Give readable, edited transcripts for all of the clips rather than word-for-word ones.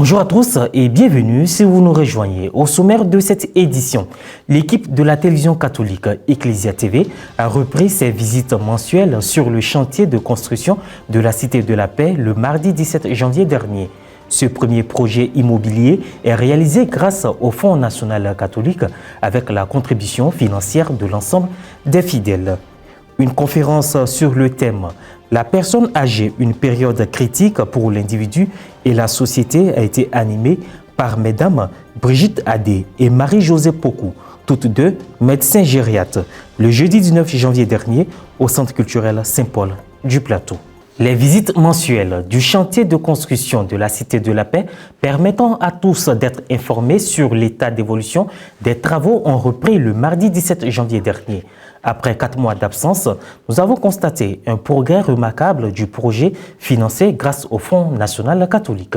Bonjour à tous et bienvenue si vous nous rejoignez. Au sommaire de cette édition, l'équipe de la télévision catholique Ecclesia TV a repris ses visites mensuelles sur le chantier de construction de la Cité de la Paix le mardi 17 janvier dernier. Ce premier projet immobilier est réalisé grâce au Fonds national catholique avec la contribution financière de l'ensemble des fidèles. Une conférence sur le thème « La personne âgée, une période critique pour l'individu et la société » a été animée par mesdames Brigitte Adé et Marie-Josée Pokou, toutes deux médecins gériatres, le jeudi 19 janvier dernier au Centre culturel Saint-Paul du Plateau. Les visites mensuelles du chantier de construction de la Cité de la Paix permettant à tous d'être informés sur l'état d'évolution des travaux ont repris le mardi 17 janvier dernier. Après 4 mois d'absence, nous avons constaté un progrès remarquable du projet financé grâce au Fonds national catholique.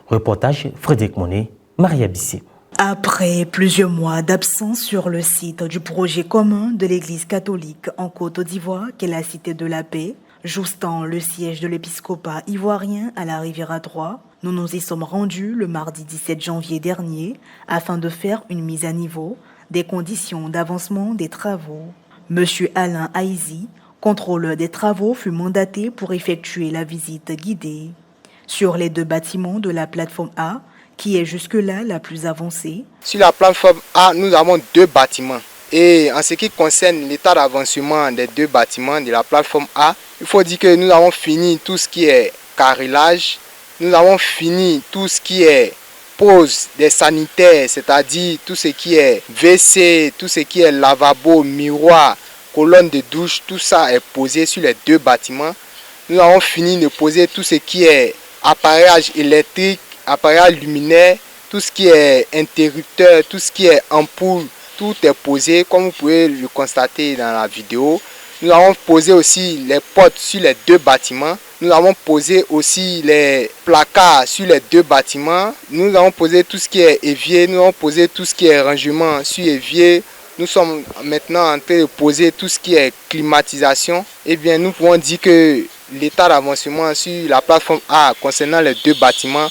Reportage Frédéric Monet, Maria Bissé. Après plusieurs mois d'absence sur le site du projet commun de l'Église catholique en Côte d'Ivoire, qu'est la Cité de la Paix, joustant le siège de l'épiscopat ivoirien à la Riviera 3, nous nous y sommes rendus le mardi 17 janvier dernier afin de faire une mise à niveau des conditions d'avancement des travaux. Monsieur Alain Aizi, contrôleur des travaux, fut mandaté pour effectuer la visite guidée. Sur les 2 bâtiments de la plateforme A, qui est jusque-là la plus avancée. Sur la plateforme A, nous avons 2 bâtiments. Et en ce qui concerne l'état d'avancement des 2 bâtiments de la plateforme A, il faut dire que nous avons fini tout ce qui est carrelage, nous avons fini tout ce qui est pose des sanitaires, c'est-à-dire tout ce qui est WC, tout ce qui est lavabo, miroir, colonne de douche, tout ça est posé sur les 2 bâtiments. Nous avons fini de poser tout ce qui est appareillage électrique, appareillage luminaire, tout ce qui est interrupteur, tout ce qui est ampoule, tout est posé comme vous pouvez le constater dans la vidéo. Nous avons posé aussi les portes sur les 2 bâtiments. Nous avons posé aussi les placards sur les 2 bâtiments. Nous avons posé tout ce qui est évier. Nous avons posé tout ce qui est rangement sur évier. Nous sommes maintenant en train de poser tout ce qui est climatisation. Eh bien, nous pouvons dire que l'état d'avancement sur la plateforme A concernant les 2 bâtiments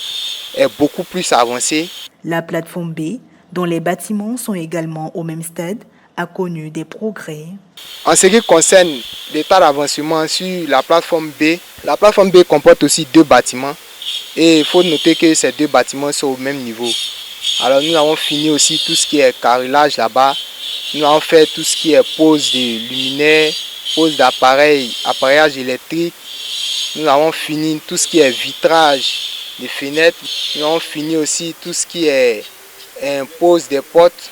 est beaucoup plus avancé. La plateforme B, dont les bâtiments sont également au même stade, a connu des progrès. En ce qui concerne l'état d'avancement sur la plateforme B comporte aussi 2 bâtiments et il faut noter que ces 2 bâtiments sont au même niveau. Alors nous avons fini aussi tout ce qui est carrelage là-bas, nous avons fait tout ce qui est pose de luminaires, pose appareillage électrique, nous avons fini tout ce qui est vitrage des fenêtres, nous avons fini aussi tout ce qui est pose des portes.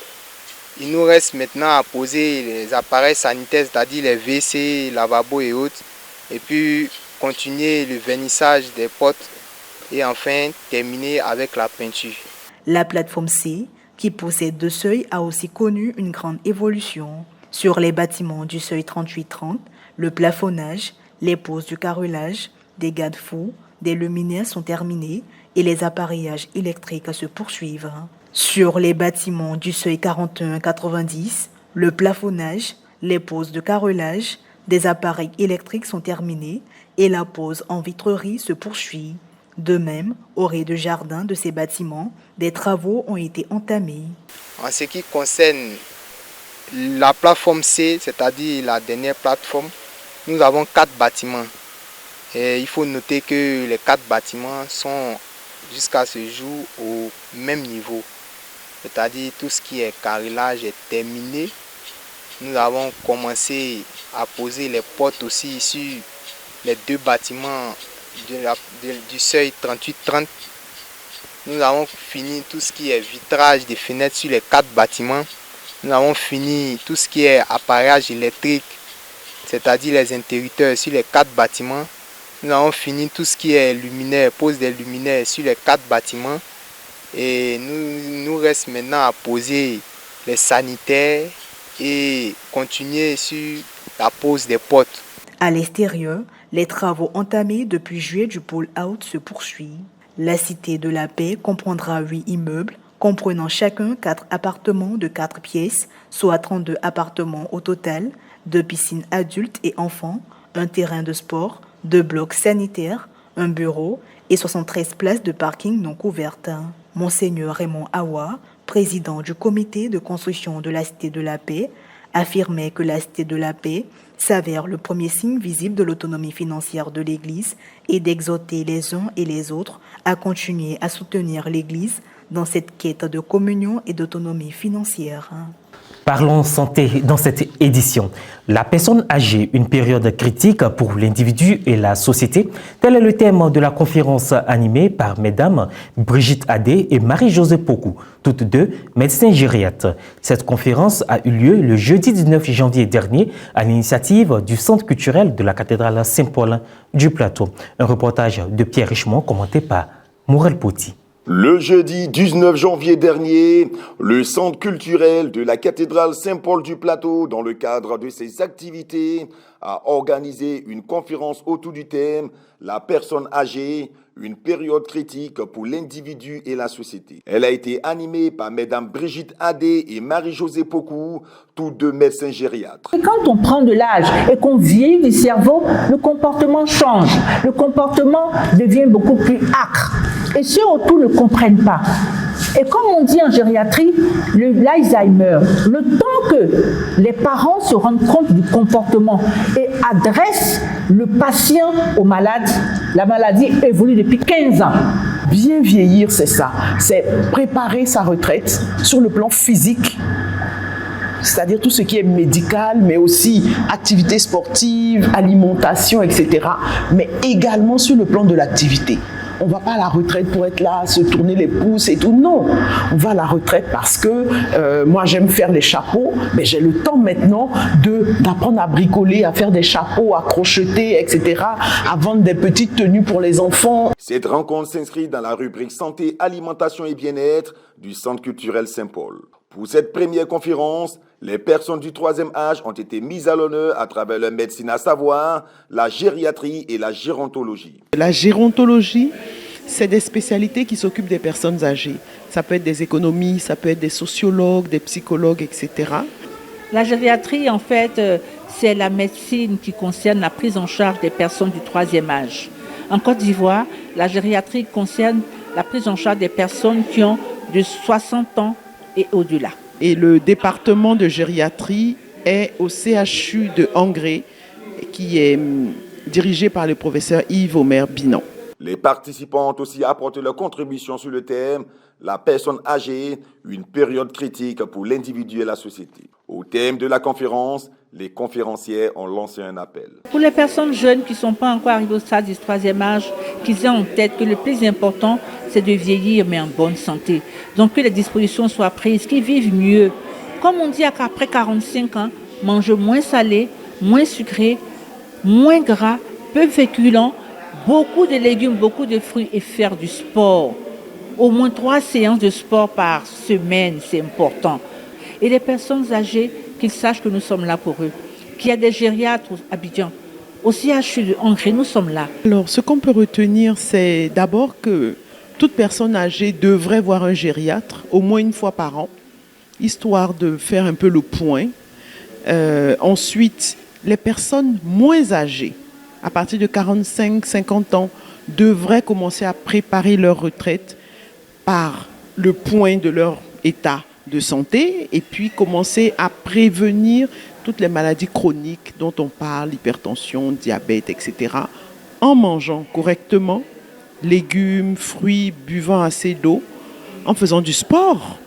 Il nous reste maintenant à poser les appareils sanitaires, c'est-à-dire les WC, lavabo et autres. Et puis continuer le vernissage des portes et enfin terminer avec la peinture. La plateforme C, qui possède 2 seuils, a aussi connu une grande évolution. Sur les bâtiments du seuil 38-30, le plafonnage, les poses du carrelage, des garde-fous, des luminaires sont terminés et les appareillages électriques se poursuivent. Sur les bâtiments du seuil 41-90, le plafonnage, les poses de carrelage, des appareils électriques sont terminés et la pose en vitrerie se poursuit. De même, au rez-de-jardin de ces bâtiments, des travaux ont été entamés. En ce qui concerne la plateforme C, c'est-à-dire la dernière plateforme, nous avons 4 bâtiments. Et il faut noter que les 4 bâtiments sont jusqu'à ce jour au même niveau. C'est-à-dire tout ce qui est carrelage est terminé. Nous avons commencé à poser les portes aussi sur les 2 bâtiments du seuil 38-30. Nous avons fini tout ce qui est vitrage des fenêtres sur les 4 bâtiments. Nous avons fini tout ce qui est appareillage électrique, c'est-à-dire les interrupteurs sur les 4 bâtiments. Nous avons fini tout ce qui est luminaire, pose des luminaires sur les 4 bâtiments. Et nous reste maintenant à poser les sanitaires et continuer sur la pose des portes. À l'extérieur, les travaux entamés depuis juillet du pôle out se poursuivent. La Cité de la Paix comprendra 8 immeubles, comprenant chacun 4 appartements de 4 pièces, soit 32 appartements au total, 2 piscines adultes et enfants, un terrain de sport, 2 blocs sanitaires, un bureau et 73 places de parking non couvertes. Monseigneur Raymond Awa, président du comité de construction de la Cité de la Paix, affirmait que la Cité de la Paix s'avère le premier signe visible de l'autonomie financière de l'Église et d'exhorter les uns et les autres à continuer à soutenir l'Église dans cette quête de communion et d'autonomie financière. Parlons santé dans cette édition. La personne âgée, une période critique pour l'individu et la société. Tel est le thème de la conférence animée par mesdames Brigitte Adé et Marie-Josée Pokou, toutes deux médecins gériatres. Cette conférence a eu lieu le jeudi 19 janvier dernier à l'initiative du Centre culturel de la cathédrale Saint-Paul du Plateau. Un reportage de Pierre Richemont commenté par Mourel Poti. Le jeudi 19 janvier dernier, le Centre culturel de la cathédrale Saint-Paul du Plateau, dans le cadre de ses activités, a organisé une conférence autour du thème « La personne âgée, une période critique pour l'individu et la société ». Elle a été animée par mesdames Brigitte Adé et Marie-Josée Pokou, tous deux médecins gériatres. Quand on prend de l'âge et qu'on vieillit du cerveau, le comportement change. Le comportement devient beaucoup plus âcre. Et ceux autour ne comprennent pas. Et comme on dit en gériatrie, l'Alzheimer, le temps que les parents se rendent compte du comportement et adressent le patient au malade, la maladie évolue depuis 15 ans. Bien vieillir, c'est ça. C'est préparer sa retraite sur le plan physique, c'est-à-dire tout ce qui est médical, mais aussi activités sportives, alimentation, etc. Mais également sur le plan de l'activité. On ne va pas à la retraite pour être là, se tourner les pouces et tout. Non, on va à la retraite parce que moi j'aime faire les chapeaux, mais j'ai le temps maintenant d'apprendre à bricoler, à faire des chapeaux, à crocheter, etc., à vendre des petites tenues pour les enfants. Cette rencontre s'inscrit dans la rubrique santé, alimentation et bien-être du Centre culturel Saint-Paul. Pour cette première conférence, les personnes du troisième âge ont été mises à l'honneur à travers la médecine, à savoir la gériatrie et la gérontologie. La gérontologie, c'est des spécialités qui s'occupent des personnes âgées. Ça peut être des économistes, ça peut être des sociologues, des psychologues, etc. La gériatrie, en fait, c'est la médecine qui concerne la prise en charge des personnes du troisième âge. En Côte d'Ivoire, la gériatrie concerne la prise en charge des personnes qui ont de 60 ans et au-delà. Et le département de gériatrie est au CHU de Angré, qui est dirigé par le professeur Yves-Omer Binan. Les participants ont aussi apporté leur contribution sur le thème « La personne âgée, une période critique pour l'individu et la société ». Au thème de la conférence, les conférenciers ont lancé un appel. Pour les personnes jeunes qui ne sont pas encore arrivées au stade du troisième âge, qu'ils aient en tête que le plus important, c'est de vieillir, mais en bonne santé. Donc que les dispositions soient prises, qu'ils vivent mieux. Comme on dit qu'après 45 ans, manger moins salé, moins sucré, moins gras, peu féculent, beaucoup de légumes, beaucoup de fruits et faire du sport. Au moins 3 séances de sport par semaine, c'est important. Et les personnes âgées, qu'ils sachent que nous sommes là pour eux. Qu'il y a des gériatres à Abidjan. Au CHU de Angré, nous sommes là. Alors, ce qu'on peut retenir, c'est d'abord que toute personne âgée devrait voir un gériatre au moins une fois par an, histoire de faire un peu le point. Ensuite, les personnes moins âgées, à partir de 45-50 ans, devraient commencer à préparer leur retraite par le point de leur état de santé et puis commencer à prévenir toutes les maladies chroniques dont on parle, hypertension, diabète, etc., en mangeant correctement, légumes, fruits, buvant assez d'eau, en faisant du sport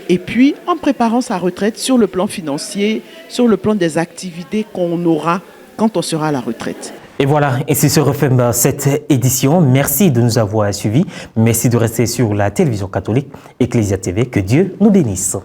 et puis en préparant sa retraite sur le plan financier, sur le plan des activités qu'on aura quand on sera à la retraite. Et voilà, ainsi se referme cette édition. Merci de nous avoir suivis. Merci de rester sur la télévision catholique Ecclesia TV. Que Dieu nous bénisse.